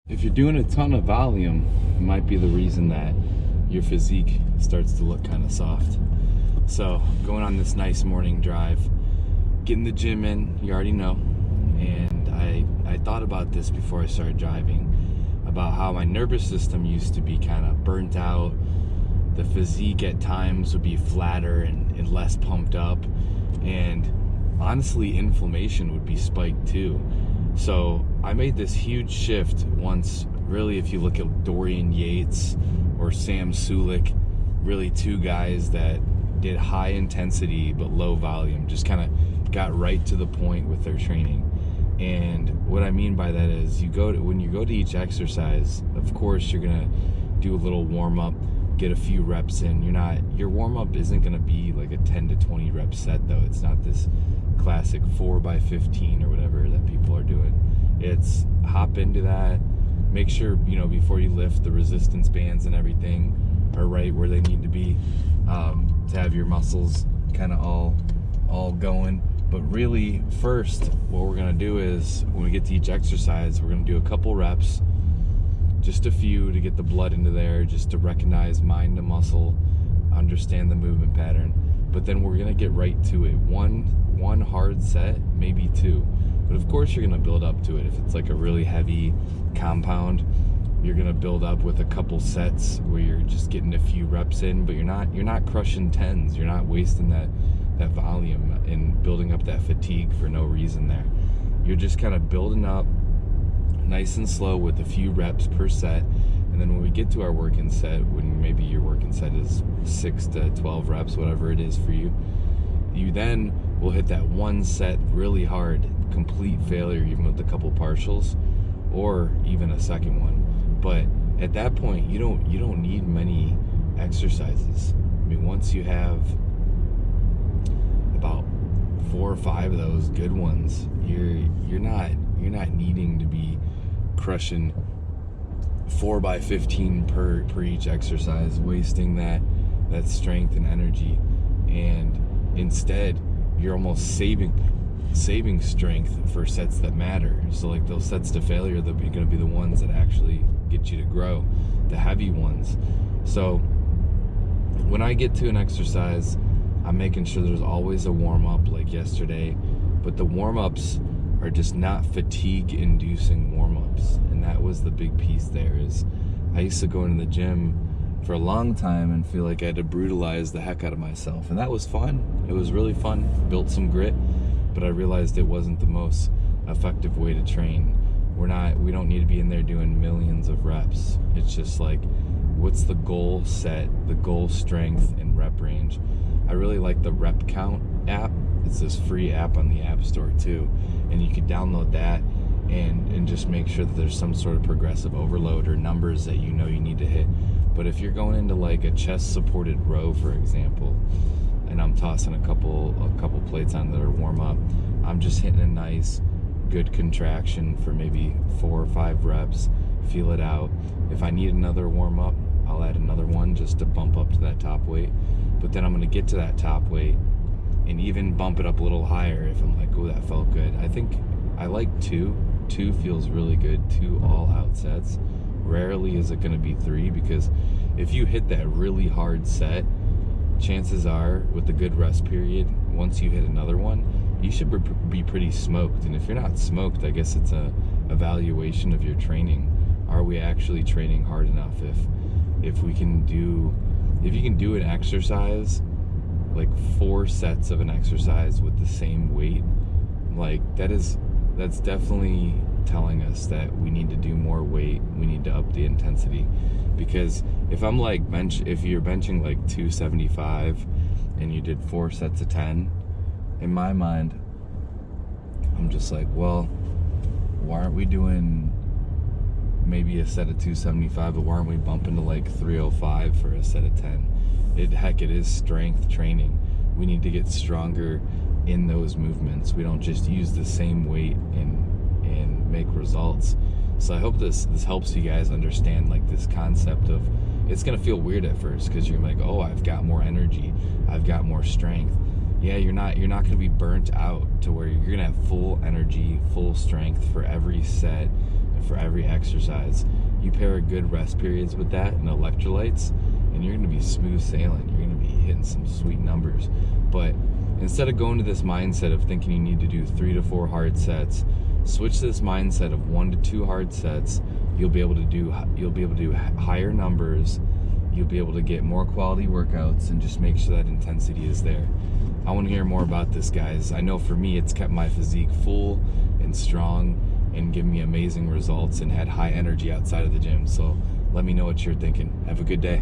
If you're doing a ton of volume, it might be the reason that your physique starts to look kind of soft. So going on this nice morning drive, getting the gym in, you already know. And I thought about this before I started driving, about how my nervous system used to be kind of burnt out. The physique at times would be flatter and less pumped up. And honestly, inflammation would be spiked too. So I made this huge shift once, really, if you look at Dorian Yates or Sam Sulik, really two guys that did high intensity but low volume, just kind of got right to the point with their training. And what I mean by that is when you go to each exercise, of course you're gonna do a little warm up, get a few reps in. Your warm up isn't gonna be like a 10 to 20 rep set though. It's not this classic 4x15 or whatever that people are doing. It's hop into that, make sure, before you lift, the resistance bands and everything are right where they need to be, to have your muscles kind of all going. But really, first, what we're gonna do is, when we get to each exercise, we're gonna do a couple reps, just a few to get the blood into there, just to recognize mind to muscle, understand the movement pattern. But then we're gonna get right to it. One hard set, maybe two. But of course you're gonna build up to it. If it's like a really heavy compound, you're gonna build up with a couple sets where you're just getting a few reps in, but you're not crushing tens. You're not wasting that volume and building up that fatigue for no reason there. You're just kind of building up nice and slow with a few reps per set. And then when we get to our working set, when maybe your working set is 6 to 12 reps, whatever it is for you, you then will hit that one set really hard, complete failure, even with a couple partials, or even a second one. But at that point, you don't need many exercises. I mean, once you have about 4 or 5 of those good ones, you're not needing to be crushing 4x15 per each exercise, wasting that strength and energy. And instead, you're almost saving strength for sets that matter. So like those sets to failure, they're going to be the ones that actually get you to grow, the heavy ones. So when I get to an exercise, I'm making sure there's always a warm-up like yesterday, but the warm-ups are just not fatigue-inducing warm-ups. And that was the big piece there. Is I used to go into the gym for a long time and feel like I had to brutalize the heck out of myself, and that was fun. It was really fun, built some grit, but I realized it wasn't the most effective way to train. We don't need to be in there doing millions of reps. It's just like, what's the goal set, the goal strength and rep range. I really like the Rep Count app. It's this free app on the App Store too, and you can download that and just make sure that there's some sort of progressive overload or numbers that you need to hit. But if you're going into like a chest supported row, for example, and I'm tossing a couple plates on that are warm up, I'm just hitting a nice good contraction for maybe 4 or 5 reps, feel it out. If I need another warm up, I'll add another one just to bump up to that top weight. But then I'm gonna get to that top weight and even bump it up a little higher if I'm like, oh, that felt good. I think I like 2. 2 feels really good, 2 all out sets. Rarely is it gonna be 3, because if you hit that really hard set, chances are, with a good rest period, once you hit another one, you should be pretty smoked. And if you're not smoked, I guess it's a evaluation of your training. Are we actually training hard enough? If you can do an exercise, like 4 sets of an exercise with the same weight, like that's definitely telling us that we need to do more weight. We need to up the intensity. Because if I'm like if you're benching like 275 and you did 4 sets of 10, in my mind, I'm just like, well, why aren't we doing maybe a set of 275, but why aren't we bumping to like 305 for a set of 10? It is strength training. We need to get stronger in those movements. We don't just use the same weight and make results. So I hope this helps you guys understand like this concept of, it's gonna feel weird at first because you're like, oh, I've got more energy, I've got more strength. Yeah, you're not gonna be burnt out to where you're gonna have full energy, full strength for every set for every exercise. You pair good rest periods with that and electrolytes, and you're going to be smooth sailing. You're going to be hitting some sweet numbers. But instead of going to this mindset of thinking you need to do 3 to 4 hard sets, switch to this mindset of 1 to 2 hard sets. You'll be able to do higher numbers. You'll be able to get more quality workouts, and just make sure that intensity is there. I want to hear more about this, guys. I know for me, it's kept my physique full and strong and given me amazing results and had high energy outside of the gym. So let me know what you're thinking. Have a good day.